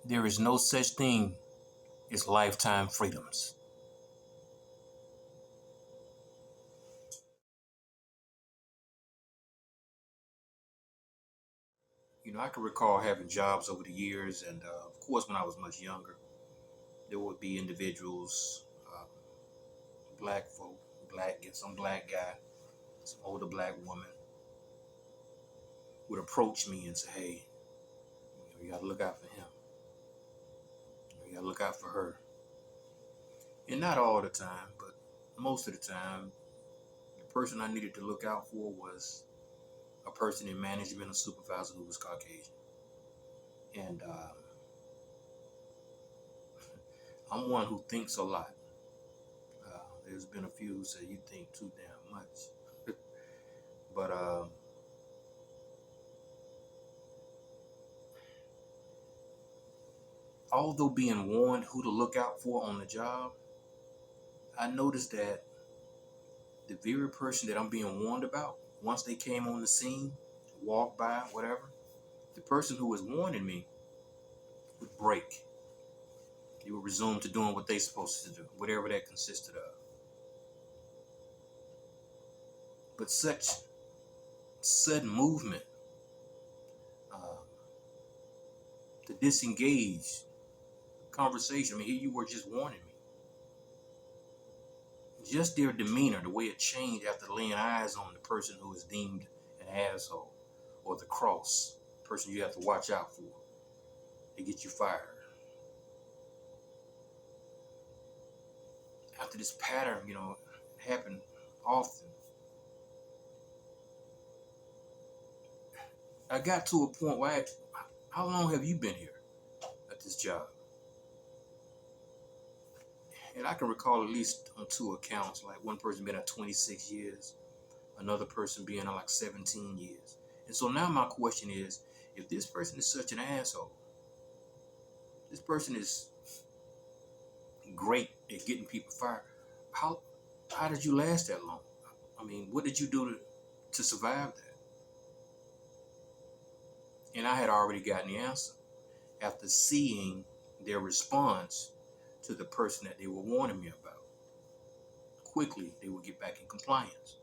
There is no such thing as lifetime freedoms. I can recall having jobs over the years, and of course, when I was much younger, there would be individuals, black folk, some black guy, some older black woman would approach me and say, "Hey, you gotta look out for him. You gotta look out for her." And not all the time, but most of the time, the person I needed to look out for was a person in management or supervisor who was Caucasian. And I'm one who thinks a lot. There's been a few who say you think too damn much. But although being warned who to look out for on the job, I noticed that the very person that I'm being warned about, once they came on the scene, walked by, whatever, the person who was warning me would break. They would resume to doing what they're supposed to do, whatever that consisted of. But such sudden movement uh, to disengage conversation, I mean, here you were just warning me. Just their demeanor, the way it changed after laying eyes on the person who is deemed an asshole or the cross, person you have to watch out for to get you fired. After this pattern, happened often, I got to a point where how long have you been here at this job? And I can recall at least on two accounts, like one person been at 26 years, another person being at like 17 years. And so now my question is, if this person is such an asshole, this person is great at getting people fired, how how did you last that long? I mean, what did you do to survive that? And I had already gotten the answer after seeing their response to the person that they were warning me about. Quickly, they would get back in compliance.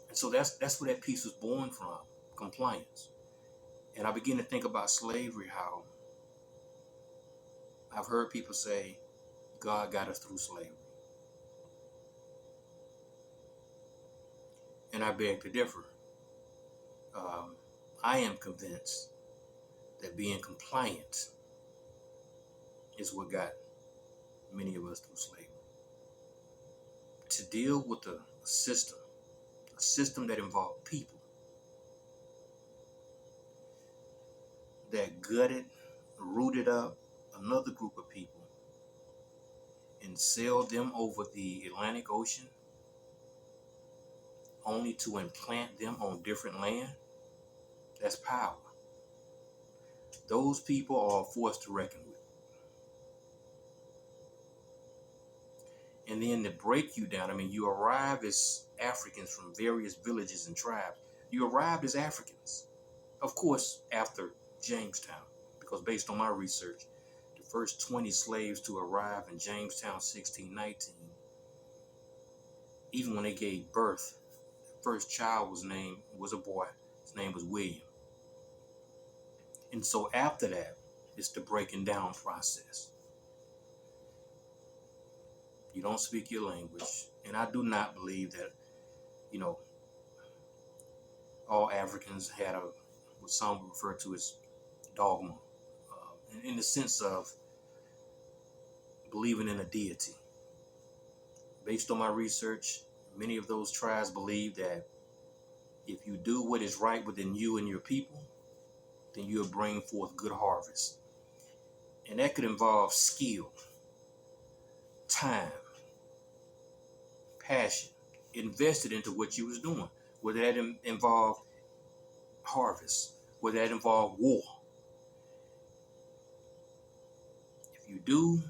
And so that's where that piece was born from, compliance. And I began to think about slavery, how I've heard people say, God got us through slavery. And I beg to differ. Um, I am convinced that being compliant is what got many of us through slavery. To deal with a system that involved people, that gutted, rooted up another group of people and sailed them over the Atlantic Ocean only to implant them on different land, that's power. Those people are a force to reckon with. And then to break you down, I mean, you arrive as Africans from various villages and tribes. You arrived as Africans, of course, after Jamestown, because based on my research, the first 20 slaves to arrive in Jamestown, 1619, even when they gave birth, the first child was a boy. His name was William. And so after that, it's the breaking down process. You don't speak your language. And I do not believe that, you know, all Africans had what some refer to as dogma, in the sense of believing in a deity. Based on my research, many of those tribes believe that if you do what is right within you and your people, then you'll bring forth good harvest. And that could involve skill, time, passion, invested into what you was doing. Whether that involved harvest, whether that involved war. If you do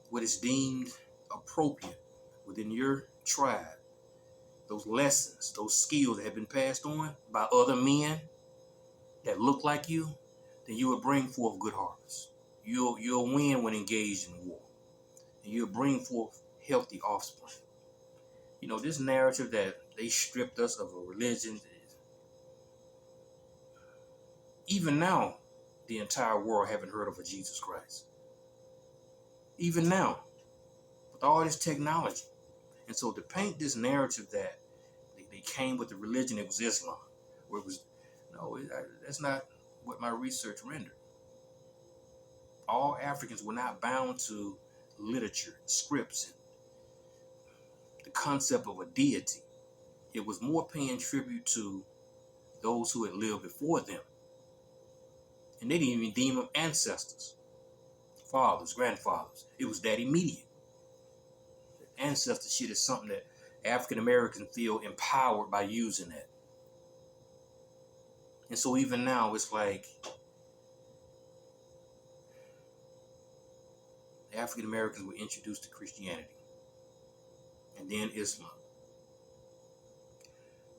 what is deemed appropriate within your tribe, those lessons, those skills that have been passed on by other men that look like you, then you will bring forth good harvest. You'll win when engaged in war, and you'll bring forth healthy offspring. You know, this narrative that they stripped us of a religion, even now, the entire world haven't heard of a Jesus Christ. Even now, with all this technology. And so to paint this narrative that they came with the religion, it was Islam, where it was, no, that's not what my research rendered. All Africans were not bound to literature, scripts, and the concept of a deity. It was more paying tribute to those who had lived before them. And they didn't even deem them ancestors, fathers, grandfathers. It was that immediate. Ancestor shit is something that African Americans feel empowered by using that. And so even now, it's like African Americans were introduced to Christianity, and then Islam,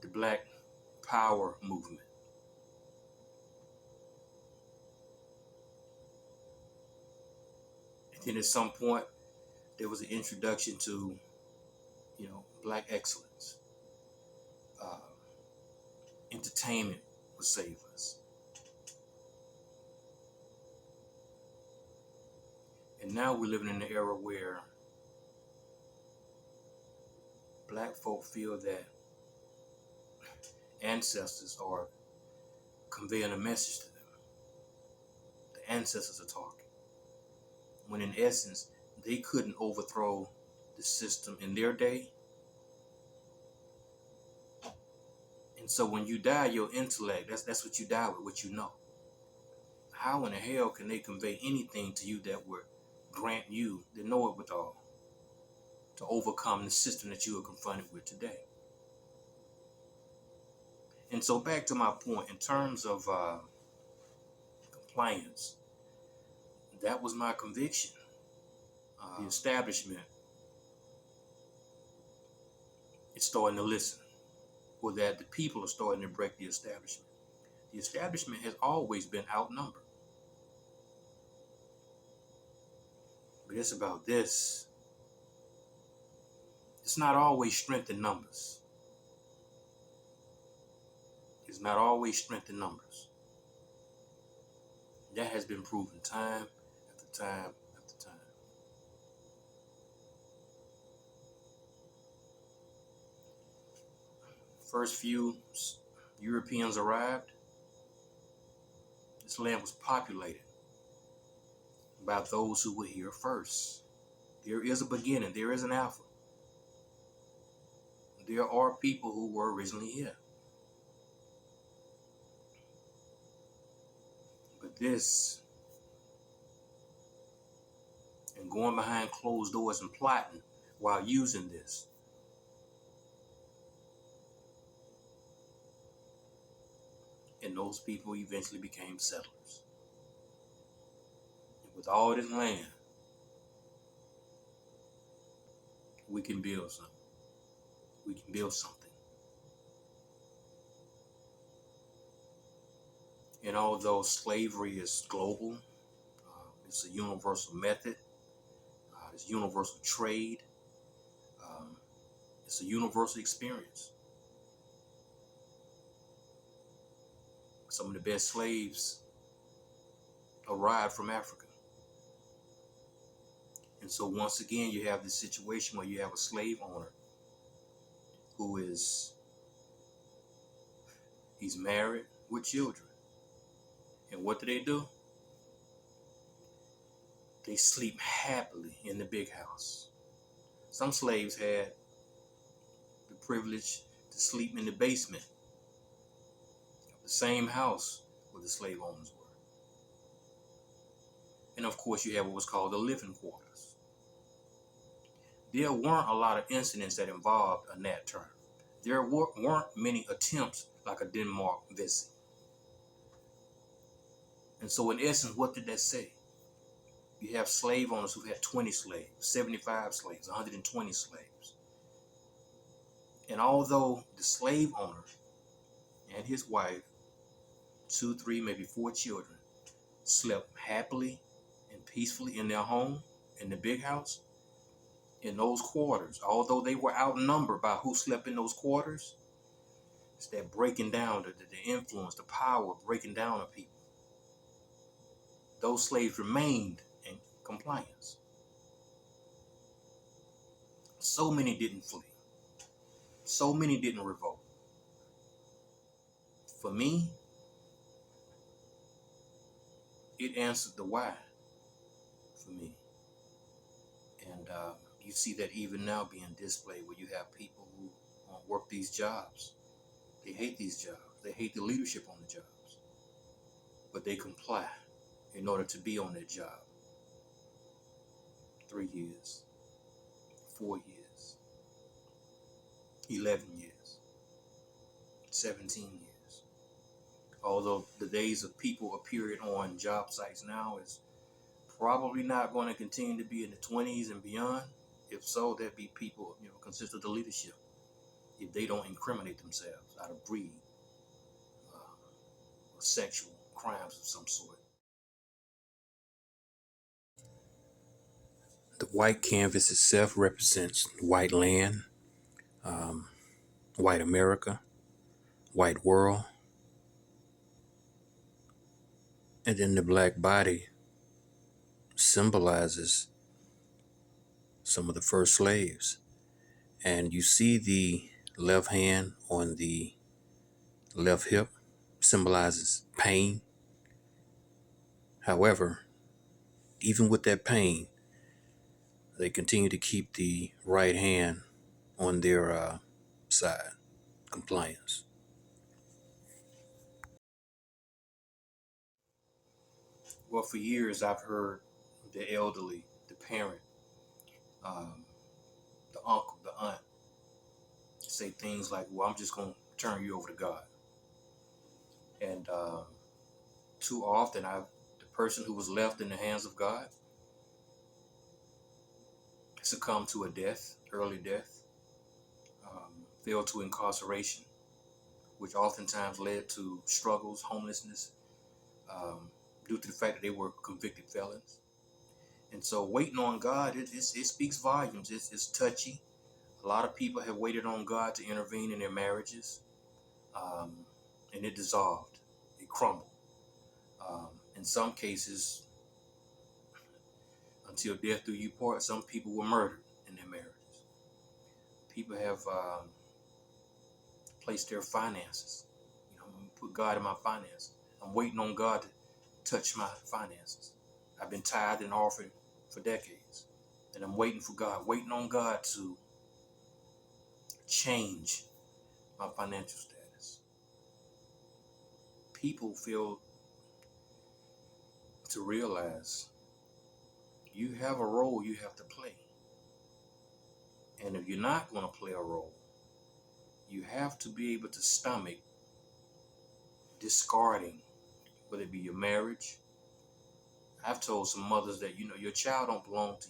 the Black Power movement. And then at some point, there was an introduction to, Black excellence. Entertainment would save us. And now we're living in an era where Black folk feel that ancestors are conveying a message to them. The ancestors are talking. When in essence, they couldn't overthrow the system in their day. And so when you die, your intellect, that's what you die with, what you know. How in the hell can they convey anything to you that would grant you the know-it-withal to overcome the system that you are confronted with today? And so back to my point, in terms of compliance, that was my conviction. The establishment is starting to listen, or that the people are starting to break the establishment. The establishment has always been outnumbered. But it's about this. It's not always strength in numbers. It's not always strength in numbers. That has been proven time after time after time. First few Europeans arrived, this land was populated by those who were here first. There is a beginning. There is an alpha. There are people who were originally here. But this, and going behind closed doors and plotting while using this, and those people eventually became settlers. And with all this land, we can build something. We can build something. And although slavery is global, it's a universal method, it's universal trade, it's a universal experience. Some of the best slaves arrived from Africa. And so once again, you have this situation where you have a slave owner who he's married with children. And what do? They sleep happily in the big house. Some slaves had the privilege to sleep in the basement of the same house where the slave owners were. And of course, you have what was called the living quarters. There weren't a lot of incidents that involved a Nat Turner. There weren't many attempts like a Denmark Vesey. And so in essence, what did that say? You have slave owners who had 20 slaves, 75 slaves, 120 slaves. And although the slave owner and his wife, 2, 3, maybe 4 children, slept happily and peacefully in their home, in the big house, in those quarters. Although they were outnumbered by who slept in those quarters, it's that breaking down, the influence, the power of breaking down of people. Those slaves remained in compliance. So many didn't flee. So many didn't revolt. For me, it answered the why for me. And you see that even now being displayed where you have people who work these jobs. They hate these jobs. They hate the leadership on the jobs. But they comply in order to be on that job. 3 years, 4 years, 11 years, 17 years. Although the days of people appearing on job sites now is probably not going to continue to be in the 20s and beyond. If so, there'd be people, consist of the leadership, if they don't incriminate themselves out of greed, or sexual crimes of some sort. The white canvas itself represents white land, white America, white world, and then the black body symbolizes some of the first slaves. And you see the left hand on the left hip symbolizes pain. However, even with that pain, they continue to keep the right hand on their side, compliance. Well, for years I've heard the elderly, the parent, um, the uncle, the aunt say things like, well, I'm just going to turn you over to God. And too often, the person who was left in the hands of God succumbed to a death, early death, fell to incarceration, which oftentimes led to struggles, homelessness, due to the fact that they were convicted felons. And so waiting on God, it speaks volumes. It's touchy. A lot of people have waited on God to intervene in their marriages, um, and it dissolved. It crumbled. In some cases, until death do you part, some people were murdered in their marriages. People have placed their finances. I'm gonna put God in my finances. I'm waiting on God to touch my finances. I've been tithed and offered for decades, and I'm waiting for God, waiting on God to change my financial status. People feel to realize you have a role you have to play. And if you're not going to play a role, you have to be able to stomach discarding, whether it be your marriage. I've told some mothers that, your child don't belong to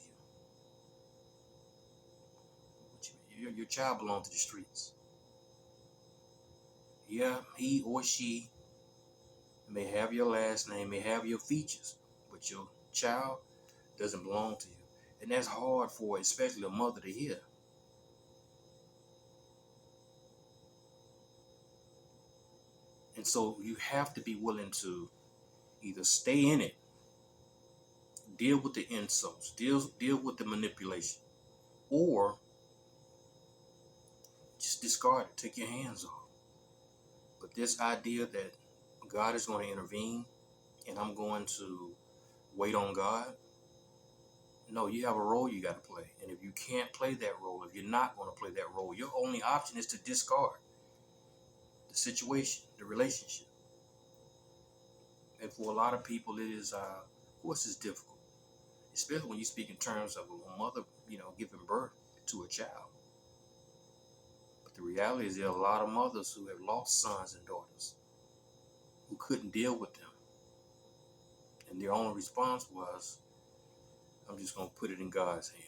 you. Your child belongs to the streets. Yeah, he or she may have your last name, may have your features, but your child doesn't belong to you. And that's hard for especially a mother to hear. And so you have to be willing to either stay in it, deal with the insults, deal with the manipulation, or just discard it, take your hands off. But this idea that God is going to intervene and I'm going to wait on God, no, you have a role you got to play. And if you can't play that role, if you're not going to play that role, your only option is to discard the situation, the relationship. And for a lot of people, it is, of course, it's difficult, especially when you speak in terms of a mother, giving birth to a child. But the reality is there are a lot of mothers who have lost sons and daughters who couldn't deal with them. And their only response was, I'm just going to put it in God's hand.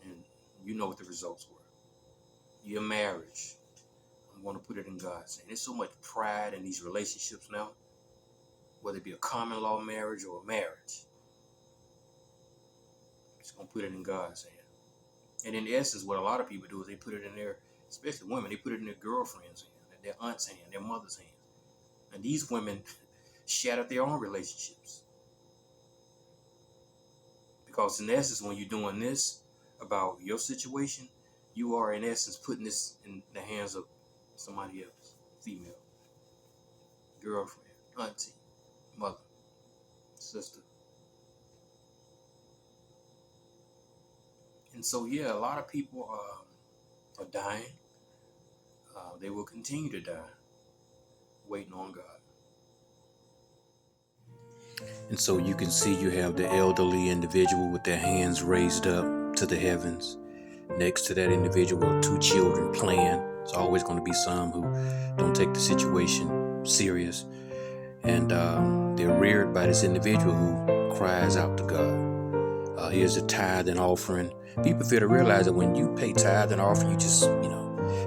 And you know what the results were. Your marriage, I'm going to put it in God's hand. There's so much pride in these relationships now. whether it be a common law marriage or a marriage. Just gonna put it in God's hand. And in essence, what a lot of people do is they put it in their, especially women, they put it in their girlfriend's hand, their aunt's hand, their mother's hand. And these women shattered their own relationships. Because in essence, when you're doing this about your situation, you are in essence putting this in the hands of somebody else, female, girlfriend, auntie, mother, sister. And so, yeah, a lot of people are dying. They will continue to die, waiting on God. And so you can see you have the elderly individual with their hands raised up to the heavens. Next to that individual are two children playing. There's always going to be some who don't take the situation serious. And they're reared by this individual who cries out to God. Here's a tithe and offering. People fail to realize that when you pay tithe and offering, you just,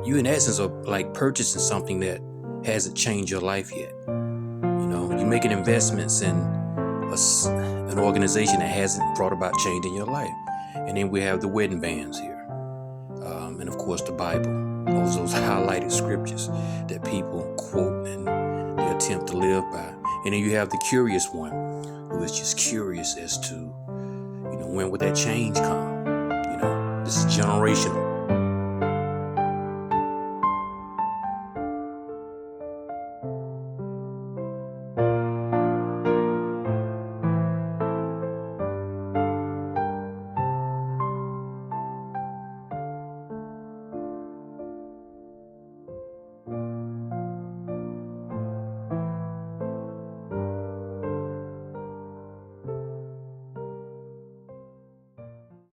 you in essence are like purchasing something that hasn't changed your life yet. You're making investments in an organization that hasn't brought about change in your life. And then we have the wedding bands here. And of course the Bible. Those highlighted scriptures that people quote and they attempt to live by. And then you have the curious one who is just curious as to, when would that change come? This is generational.